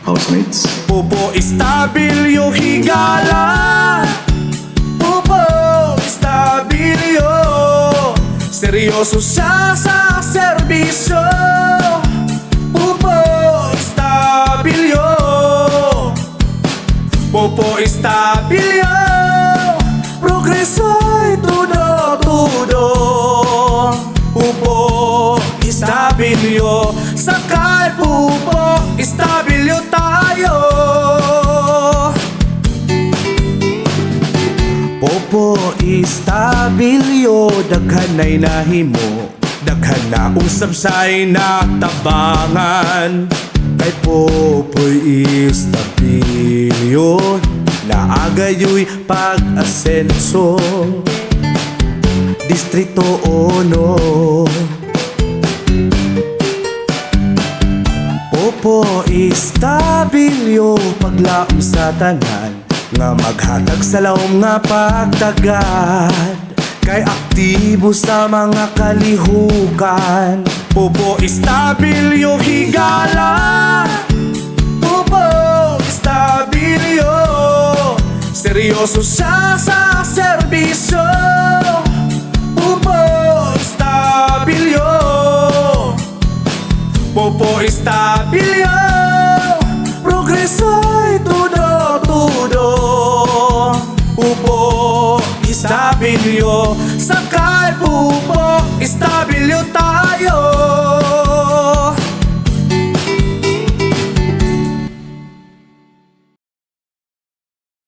housemates. Pupo Estabilyo Higala, Pupo Estabilyo, seryoso siya sa serbisyo. Pupo Estabilyo, Pupo Estabilyo, progreso'y tudo-tudo. Pupo Estabilyo, sakay Pupo Estabilyo tayo. Pupo Estabilyo, daghanay nahimo, daghan na usab sa'y natabangan. Kay Popoy Estabilyo, naagayoy pag-asenso. Distrito 1, Pupo Estabilyo, paglaom sa tanan, nga maghatag sa laom nga pagtagad, kay aktibo sa mga kalihukan. Pupo Estabilyo Higala, Pupo Estabilyo, seryoso siya sa serbisyo. Pupo Estabilyo, Pupo Estabilyo, progreso'y tudo-tudo. Pupo Estabilyo, sakay Pupo Estabilyo tayo.